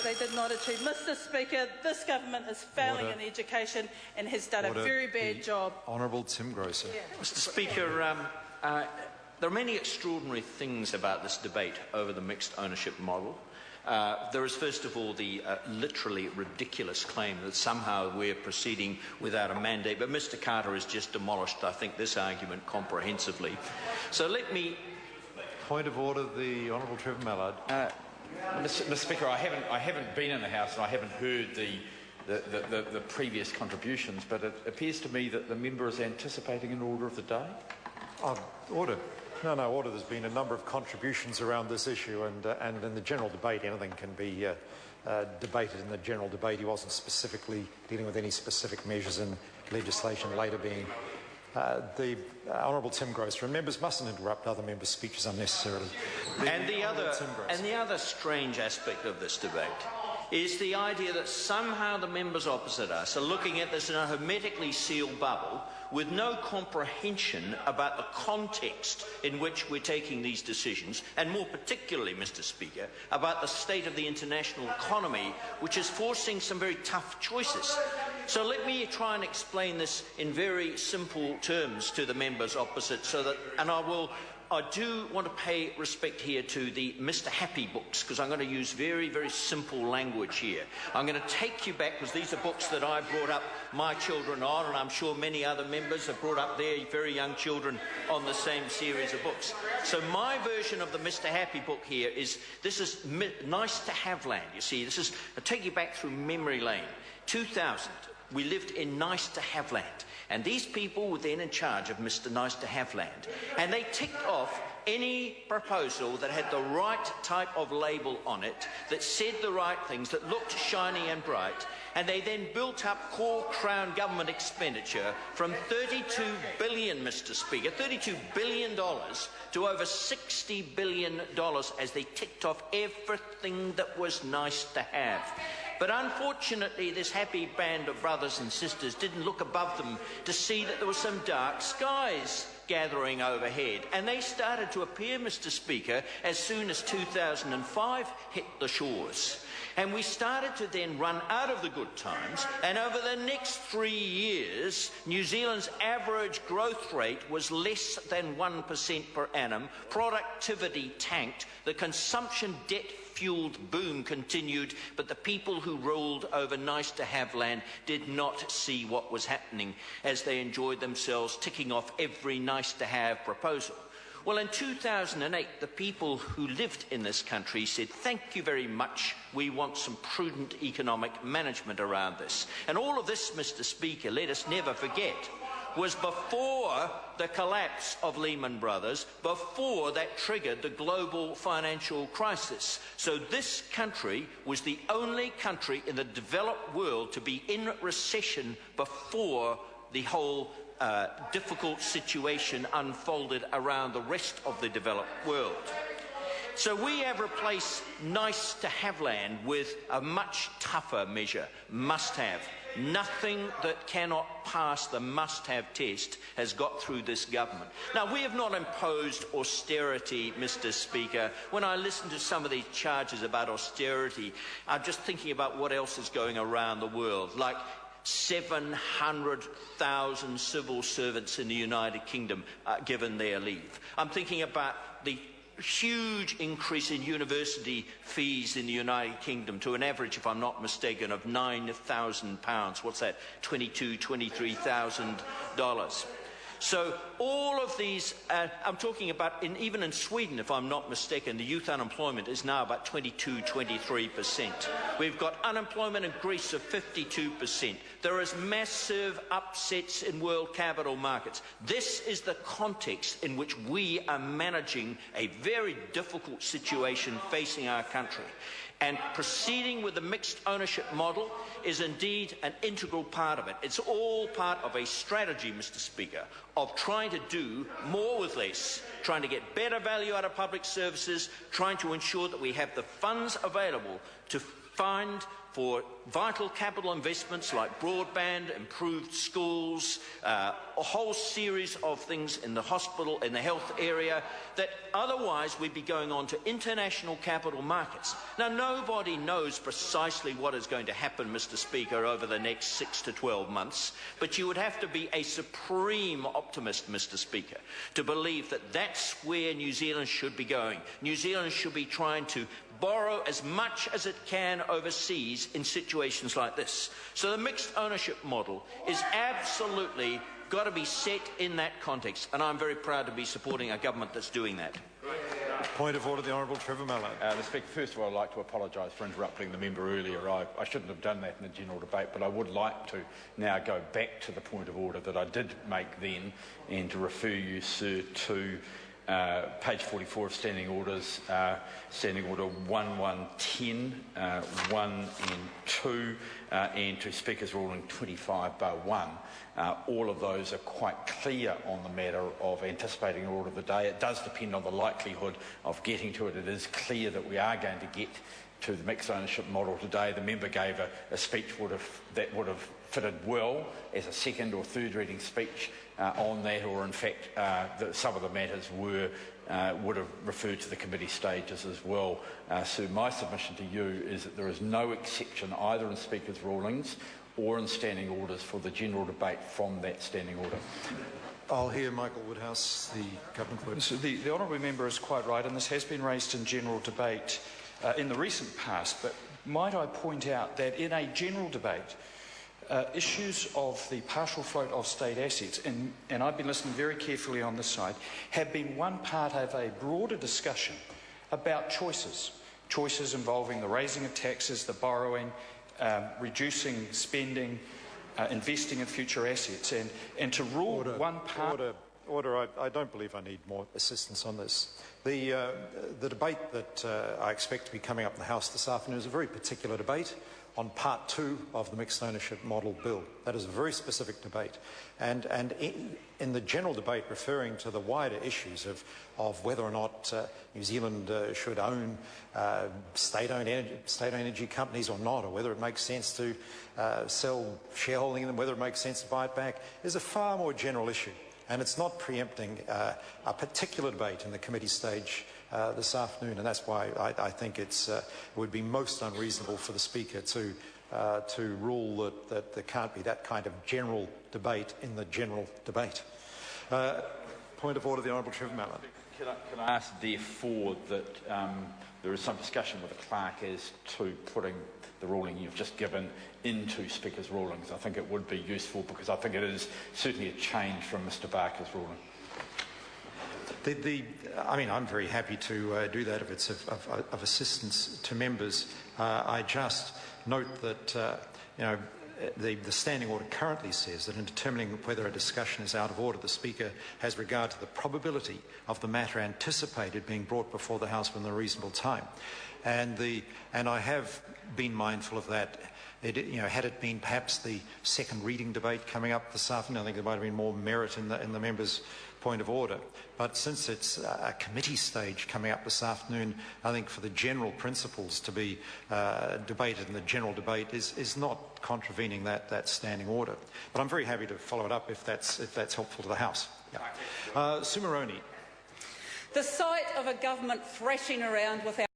they did not achieve. Mr Speaker, this government is failing in education and has done a very bad job. Honourable Tim Grosser. Mr Speaker, there are many extraordinary things about this debate over the mixed ownership model. There is, first of all, the literally ridiculous claim that somehow we're proceeding without a mandate. But Mr Carter has just demolished, I think, this argument comprehensively. So let me... Point of order, the Honourable Trevor Mallard. Mr Speaker, I haven't been in the House and I haven't heard the previous contributions, but it appears to me that the member is anticipating an order of the day. Order. No, order. There's been a number of contributions around this issue, and in the general debate, anything can be debated in the general debate. He wasn't specifically dealing with any specific measures in legislation later being the Honourable Tim Grosser. And members mustn't interrupt other members' speeches unnecessarily. And the other strange aspect of this debate is the idea that somehow the members opposite us are looking at this in a hermetically sealed bubble with no comprehension about the context in which we're taking these decisions, and more particularly, Mr Speaker, about the state of the international economy, which is forcing some very tough choices. So let me try and explain this in very simple terms to the members opposite, so that, and I do want to pay respect here to the Mr Happy books, because I'm going to use very, very simple language here. I'm going to take you back, because these are books that I brought up my children on, and I'm sure many other members have brought up their very young children on the same series of books. So my version of the Mr Happy book here is, this is nice to have land, you see. This is, I'll take you back through memory lane. 2000, we lived in nice to have land. And these people were then in charge of Mr Nice to Have Land. And they ticked off any proposal that had the right type of label on it, that said the right things, that looked shiny and bright. And they then built up core Crown government expenditure from $32 billion, Mr Speaker, $32 billion to over $60 billion as they ticked off everything that was nice to have. But unfortunately, this happy band of brothers and sisters didn't look above them to see that there were some dark skies gathering overhead. And they started to appear, Mr Speaker, as soon as 2005 hit the shores. And we started to then run out of the good times, and over the next 3 years, New Zealand's average growth rate was less than 1% per annum, productivity tanked, the consumption debt-fueled boom continued, but the people who ruled over nice-to-have land did not see what was happening as they enjoyed themselves ticking off every nice-to-have proposal. Well, in 2008, the people who lived in this country said, thank you very much, we want some prudent economic management around this. And all of this, Mr Speaker, let us never forget, was before the collapse of Lehman Brothers, before that triggered the global financial crisis. So this country was the only country in the developed world to be in recession before the whole difficult situation unfolded around the rest of the developed world. So we have replaced nice to have land with a much tougher measure, must have. Nothing that cannot pass the must-have test has got through this government. Now, we have not imposed austerity, Mr Speaker. When I listen to some of these charges about austerity, I'm just thinking about what else is going around the world, like 700,000 civil servants in the United Kingdom given their leave. I'm thinking about the huge increase in university fees in the United Kingdom to an average, if I'm not mistaken, of £9,000. What's that? $22,000, So all of these, I'm talking about, even in Sweden, if I'm not mistaken, the youth unemployment is now about 23%. We've got unemployment in Greece of 52%. There is massive upsets in world capital markets. This is the context in which we are managing a very difficult situation facing our country. And proceeding with the mixed ownership model is indeed an integral part of it. It's all part of a strategy, Mr Speaker, of trying to do more with less, trying to get better value out of public services, trying to ensure that we have the funds available to fund for vital capital investments like broadband, improved schools, a whole series of things in the hospital, in the health area, that otherwise we'd be going on to international capital markets. Now, nobody knows precisely what is going to happen, Mr. Speaker, over the next 6 to 12 months, but you would have to be a supreme optimist, Mr. Speaker, to believe that that's where New Zealand should be going. New Zealand should be trying to borrow as much as it can overseas in situations like this. So the mixed ownership model is absolutely got to be set in that context, and I'm very proud to be supporting a government that's doing that. Point of order, the Honourable Trevor Mallard. Mr. Speaker, first of all, I'd like to apologise for interrupting the member earlier. I shouldn't have done that in the general debate, but I would like to now go back to the point of order that I did make then, and to refer you, sir, to page 44 of Standing Orders, Standing Order 1110, 1 and 2, and to Speaker's Ruling 25/1. All of those are quite clear on the matter of anticipating an order of the day. It does depend on the likelihood of getting to it. It is clear that we are going to get to the mixed ownership model today. The member gave a speech that would have fitted well as a second or third reading speech on that, or in fact some of the matters would have referred to the committee stages as well. So my submission to you is that there is no exception either in Speaker's rulings or in standing orders for the general debate from that standing order. I'll hear Michael Woodhouse, the Government Whip. So the honourable member is quite right, and this has been raised in general debate in the recent past, but might I point out that in a general debate, issues of the partial float of state assets, and I've been listening very carefully on this side, have been one part of a broader discussion about choices involving the raising of taxes, the borrowing, reducing spending, investing in future assets, and to rule one part... Order. I don't believe I need more assistance on this. The debate that I expect to be coming up in the House this afternoon is a very particular debate on Part 2 of the Mixed Ownership Model Bill. That is a very specific debate. And in the general debate referring to the wider issues of whether or not New Zealand should own state-owned energy companies or not, or whether it makes sense to sell shareholding in them, whether it makes sense to buy it back, is a far more general issue. And it's not preempting a particular debate in the committee stage this afternoon, and that's why I think it would be most unreasonable for the Speaker to rule that there can't be that kind of general debate in the general debate. Point of order, the Honourable Trevor Mallard. Can I ask, therefore, that there is some discussion with the clerk as to putting the ruling you've just given into Speaker's rulings? I think it would be useful, because I think it is certainly a change from Mr Barker's ruling. I mean, I'm very happy to do that if it's of assistance to members. I just note that, the standing order currently says that in determining whether a discussion is out of order, the Speaker has regard to the probability of the matter anticipated being brought before the House within a reasonable time. And I have been mindful of that. Had it been perhaps the second reading debate coming up this afternoon, I think there might have been more merit in the member's point of order. But since it's a committee stage coming up this afternoon, I think for the general principles to be debated in the general debate is not contravening that standing order. But I'm very happy to follow it up if that's helpful to the House. Yeah. Sumaroni. The sight of a government thrashing around with our